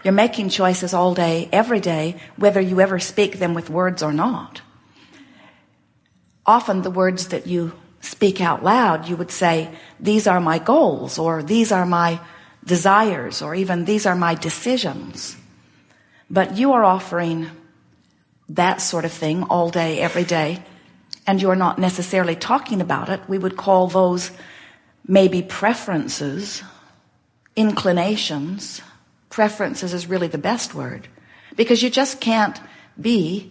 You're making choices all day, every day, whether you ever speak them with words or not. Often the words that you speak out loud, you would say, these are my goals, or these are my desires, or even these are my decisions. But you are offering that sort of thing all day, every day, and you're not necessarily talking about it. We would call those maybe preferences, inclinations. Preferences is really the best word, because you just can't be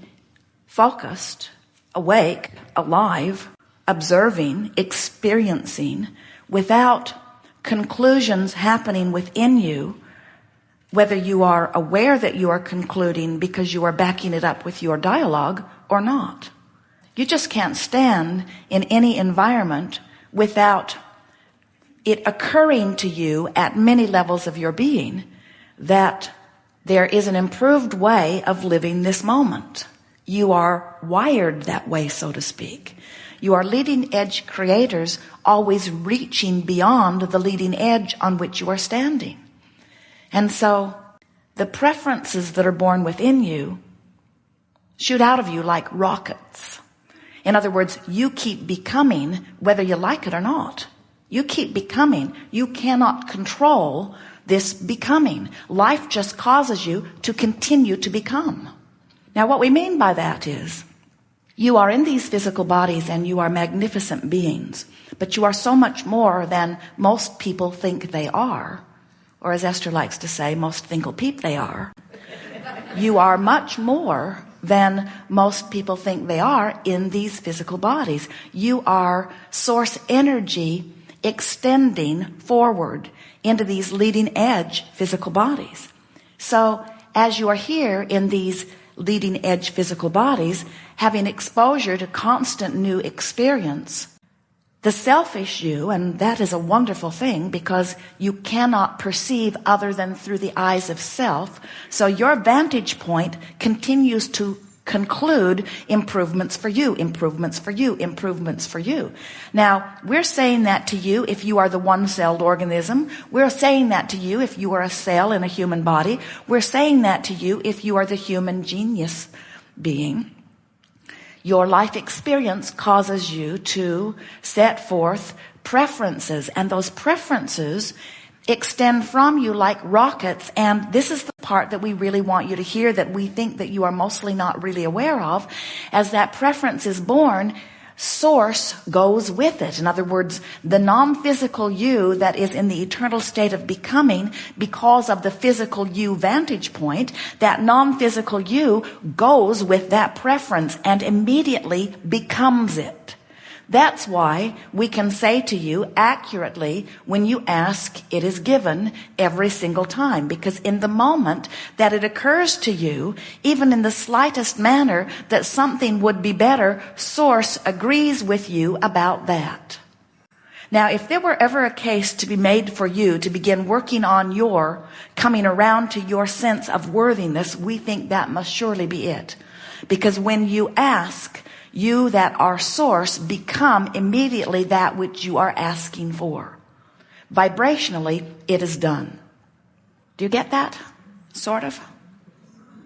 focused, awake, alive, observing, experiencing without conclusions happening within you, whether you are aware that you are concluding because you are backing it up with your dialogue or not. You just can't stand in any environment without it occurring to you at many levels of your being that there is an improved way of living this moment. You are wired that way, so to speak. You are leading edge creators, always reaching beyond the leading edge on which you are standing. And so the preferences that are born within you shoot out of you like rockets. In other words, you keep becoming whether you like it or not. You keep becoming. You cannot control this becoming. Life just causes you to continue to become. Now, what we mean by that is you are in these physical bodies and you are magnificent beings, but you are so much more than most people think they are. Or as Esther likes to say, most thinkle-peep they are. You are much more than most people think they are in these physical bodies. You are source energy extending forward into these leading edge physical bodies. So as you are here in these leading edge physical bodies, having exposure to constant new experience, the selfish you, and that is a wonderful thing because you cannot perceive other than through the eyes of self. So your vantage point continues to conclude improvements for you, improvements for you, improvements for you. Now, we're saying that to you if you are the one-celled organism. We're saying that to you if you are a cell in a human body. We're saying that to you if you are the human genius being. Your life experience causes you to set forth preferences, and those preferences extend from you like rockets. And this is the part that we really want you to hear, that we think that you are mostly not really aware of. As that preference is born, source goes with it. In other words, the non-physical you that is in the eternal state of becoming because of the physical you vantage point, that non-physical you goes with that preference and immediately becomes it. That's why we can say to you accurately, when you ask, it is given every single time. Because in the moment that it occurs to you, even in the slightest manner, that something would be better, Source agrees with you about that. Now, if there were ever a case to be made for you to begin working on your coming around to your sense of worthiness, we think that must surely be it. Because when you ask, you that are source become immediately that which you are asking for. Vibrationally, it is done. Do you get that? Sort of.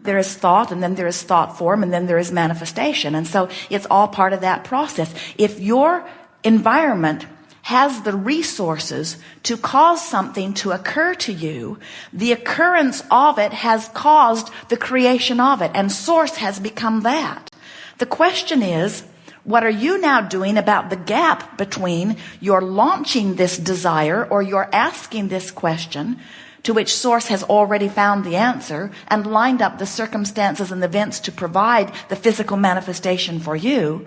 There is thought, and then there is thought form, and then there is manifestation. And so it's all part of that process. If your environment has the resources to cause something to occur to you, the occurrence of it has caused the creation of it, and source has become that. The question is, what are you now doing about the gap between your launching this desire or your asking this question, to which source has already found the answer and lined up the circumstances and events to provide the physical manifestation for you?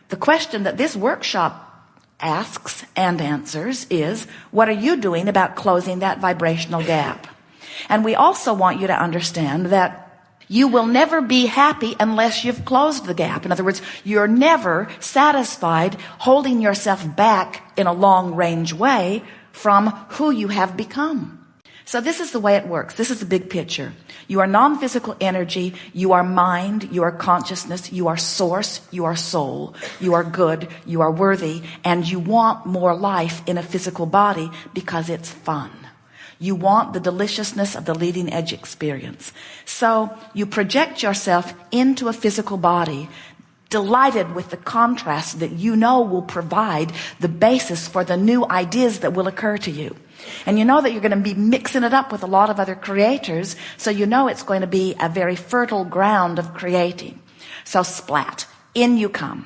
The question that this workshop asks and answers is, what are you doing about closing that vibrational gap? And we also want you to understand that you will never be happy unless you've closed the gap. In other words, you're never satisfied holding yourself back in a long-range way from who you have become. So this is the way it works. This is the big picture. You are non-physical energy. You are mind. You are consciousness. You are source. You are soul. You are good. You are worthy. And you want more life in a physical body because it's fun. You want the deliciousness of the leading edge experience. So you project yourself into a physical body, delighted with the contrast that you know will provide the basis for the new ideas that will occur to you. And you know that you're going to be mixing it up with a lot of other creators, so you know it's going to be a very fertile ground of creating. So splat, in you come.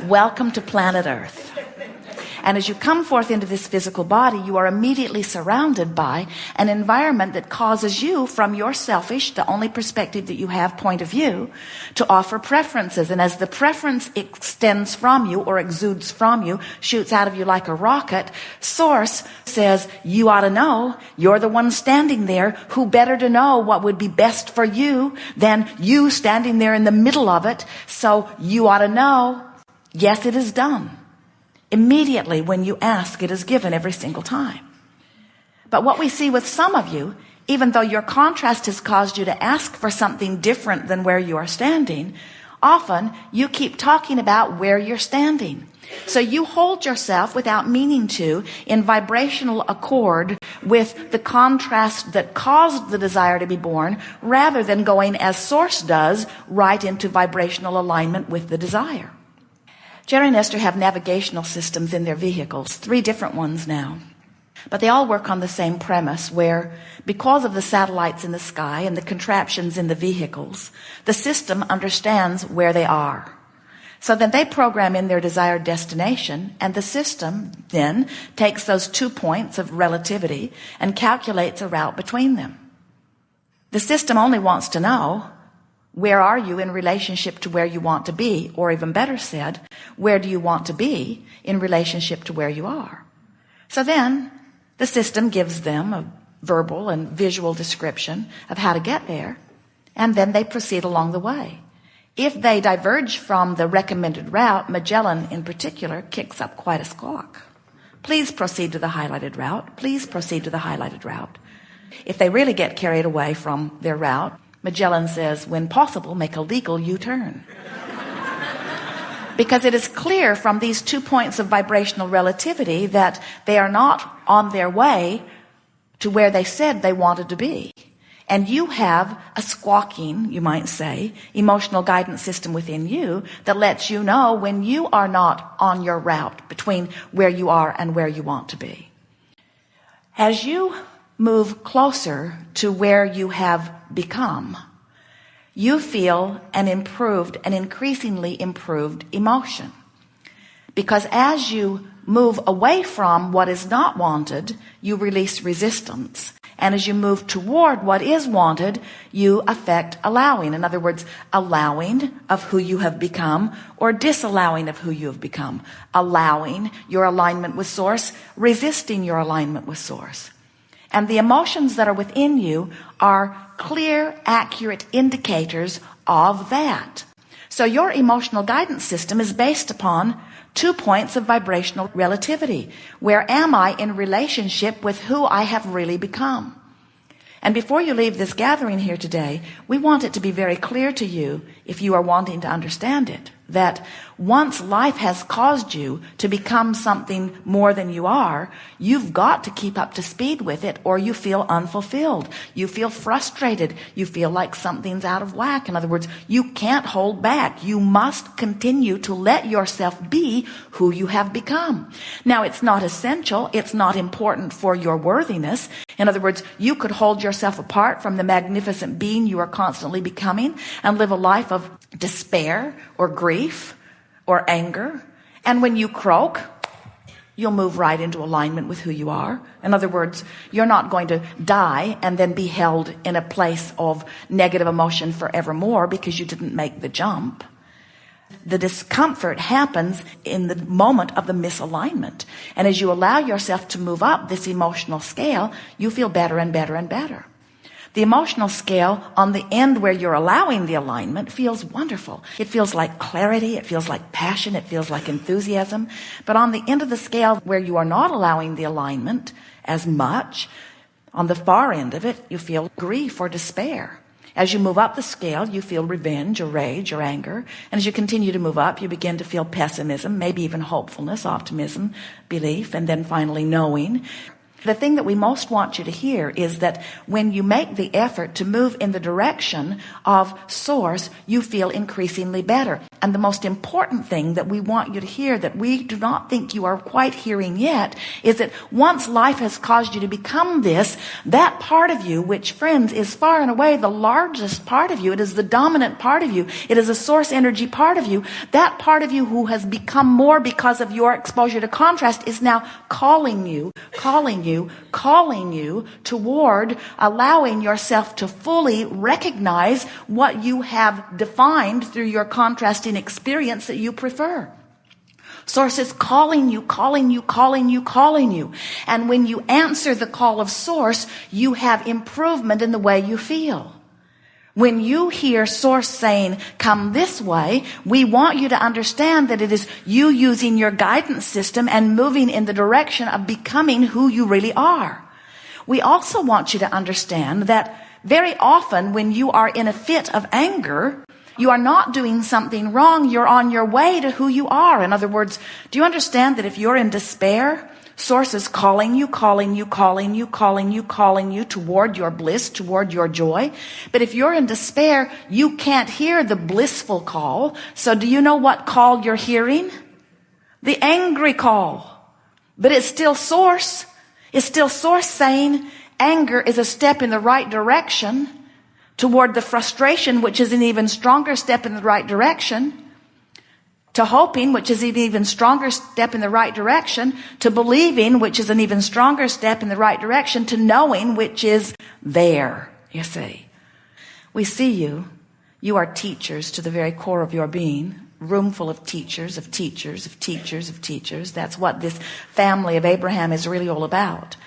Welcome to planet Earth. And as you come forth into this physical body, you are immediately surrounded by an environment that causes you, from your selfish, the only perspective that you have, point of view, to offer preferences. And as the preference extends from you or exudes from you, shoots out of you like a rocket, Source says, you ought to know. You're the one standing there. Who better to know what would be best for you than you standing there in the middle of it? So you ought to know. Yes, it is done. Immediately when you ask, it is given every single time. But what we see with some of you, even though your contrast has caused you to ask for something different than where you are standing, often you keep talking about where you're standing. So you hold yourself without meaning to in vibrational accord with the contrast that caused the desire to be born, rather than going as Source does, right into vibrational alignment with the desire. Jerry and Esther have navigational systems in their vehicles, 3 different ones now. But they all work on the same premise, where because of the satellites in the sky and the contraptions in the vehicles, the system understands where they are. So then they program in their desired destination, and the system then takes those 2 points of relativity and calculates a route between them. The system only wants to know, where are you in relationship to where you want to be? Or even better said, where do you want to be in relationship to where you are? So then the system gives them a verbal and visual description of how to get there, and then they proceed along the way. If they diverge from the recommended route, Magellan in particular kicks up quite a squawk. Please proceed to the highlighted route. Please proceed to the highlighted route. If they really get carried away from their route, Magellan says, when possible, make a legal U-turn. Because it is clear from these 2 points of vibrational relativity that they are not on their way to where they said they wanted to be. And you have a squawking, you might say, emotional guidance system within you that lets you know when you are not on your route between where you are and where you want to be. As you move closer to where you have become, you feel an improved and increasingly improved emotion. Because as you move away from what is not wanted, you release resistance. And as you move toward what is wanted, you affect allowing. In other words, allowing of who you have become, or disallowing of who you have become. Allowing your alignment with Source, resisting your alignment with Source. And the emotions that are within you are clear, accurate indicators of that. So your emotional guidance system is based upon 2 points of vibrational relativity. Where am I in relationship with who I have really become? And before you leave this gathering here today, we want it to be very clear to you, if you are wanting to understand it, that once life has caused you to become something more than you are, you've got to keep up to speed with it, or you feel unfulfilled. You feel frustrated. You feel like something's out of whack. In other words, you can't hold back. You must continue to let yourself be who you have become. Now, it's not essential. It's not important for your worthiness. In other words, you could hold yourself apart from the magnificent being you are constantly becoming and live a life of despair or grief or anger. And when you croak, you'll move right into alignment with who you are. In other words, you're not going to die and then be held in a place of negative emotion forevermore because you didn't make the jump. The discomfort happens in the moment of the misalignment. And as you allow yourself to move up this emotional scale, you feel better and better and better. The emotional scale on the end where you're allowing the alignment feels wonderful. It feels like clarity. It feels like passion. It feels like enthusiasm. But on the end of the scale where you are not allowing the alignment as much, on the far end of it, you feel grief or despair. As you move up the scale, you feel revenge or rage or anger. And as you continue to move up, you begin to feel pessimism, maybe even hopefulness, optimism, belief, and then finally knowing. The thing that we most want you to hear is that when you make the effort to move in the direction of source, you feel increasingly better. And the most important thing that we want you to hear, that we do not think you are quite hearing yet, is that once life has caused you to become this, that part of you, which, friends, is far and away the largest part of you, it is the dominant part of you, it is a source energy part of you, that part of you who has become more because of your exposure to contrast is now calling you toward allowing yourself to fully recognize what you have defined through your contrasting experience that you prefer. Source is calling you. And when you answer the call of source, you have improvement in the way you feel. When you hear source saying, come this way, we want you to understand that it is you using your guidance system and moving in the direction of becoming who you really are. We also want you to understand that very often when you are in a fit of anger, you are not doing something wrong. You're on your way to who you are. In other words, do you understand that if you're in despair, source is calling you toward your bliss, toward your joy. But if you're in despair, you can't hear the blissful call. So do you know what call you're hearing? The angry call. But it's still source. It's still source saying anger is a step in the right direction toward the frustration, which is an even stronger step in the right direction, to hoping, which is an even stronger step in the right direction, to believing, which is an even stronger step in the right direction, to knowing, which is there, you see. We see you. You are teachers to the very core of your being. Room full of teachers, of teachers, of teachers, of teachers. That's what this family of Abraham is really all about.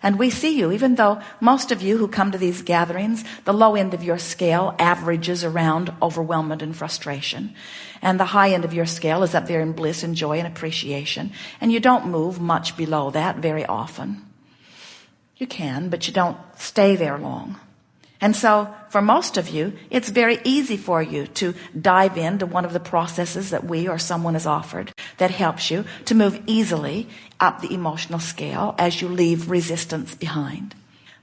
And we see you, even though most of you who come to these gatherings, the low end of your scale averages around overwhelmment and frustration. And the high end of your scale is up there in bliss and joy and appreciation. And you don't move much below that very often. You can, but you don't stay there long. And so for most of you, it's very easy for you to dive into one of the processes that we or someone has offered that helps you to move easily up the emotional scale as you leave resistance behind.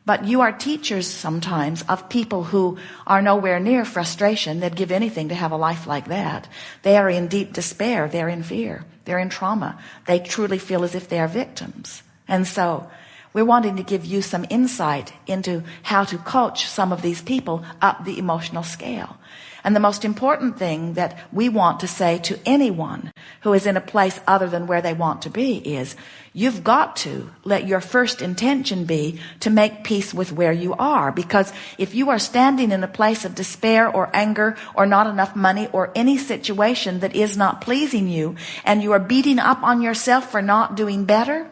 But you are teachers sometimes of people who are nowhere near frustration. They'd give anything to have a life like that. They are in deep despair. They're in fear. They're in trauma. They truly feel as if they are victims. And so we're wanting to give you some insight into how to coach some of these people up the emotional scale. And the most important thing that we want to say to anyone who is in a place other than where they want to be is, you've got to let your first intention be to make peace with where you are. Because if you are standing in a place of despair or anger or not enough money or any situation that is not pleasing you, and you are beating up on yourself for not doing better,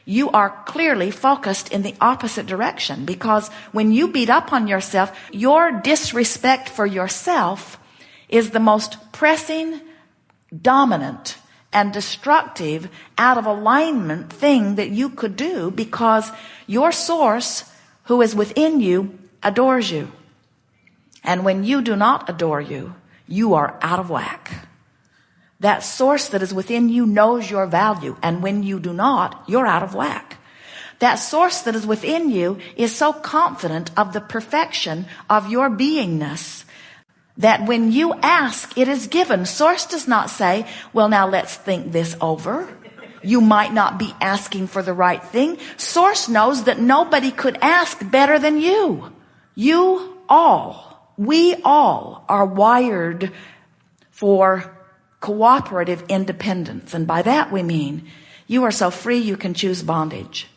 you are clearly focused in the opposite direction, because when you beat up on yourself, your disrespect for yourself is the most pressing, dominant, and destructive, out of alignment thing that you could do, because your source, who is within you, adores you. And when you do not adore you, you are out of whack. That source that is within you knows your value. And when you do not, you're out of whack. That source that is within you is so confident of the perfection of your beingness that when you ask, it is given. Source does not say, well, now let's think this over. You might not be asking for the right thing. Source knows that nobody could ask better than you. We all are wired for cooperative independence. And by that we mean you are so free you can choose bondage.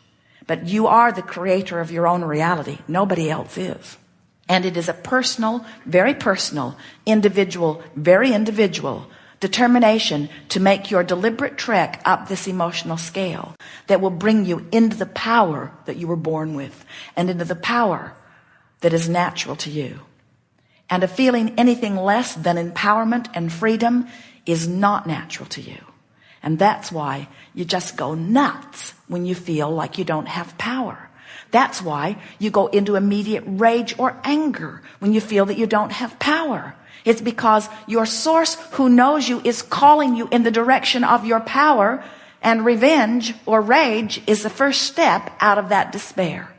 But you are the creator of your own reality. Nobody else is. And it is a personal, very personal, individual, very individual determination to make your deliberate trek up this emotional scale that will bring you into the power that you were born with and into the power that is natural to you. And a feeling anything less than empowerment and freedom is not natural to you. And that's why you just go nuts when you feel like you don't have power. That's why you go into immediate rage or anger when you feel that you don't have power. It's because your source, who knows you, is calling you in the direction of your power, And revenge or rage is the first step out of that despair.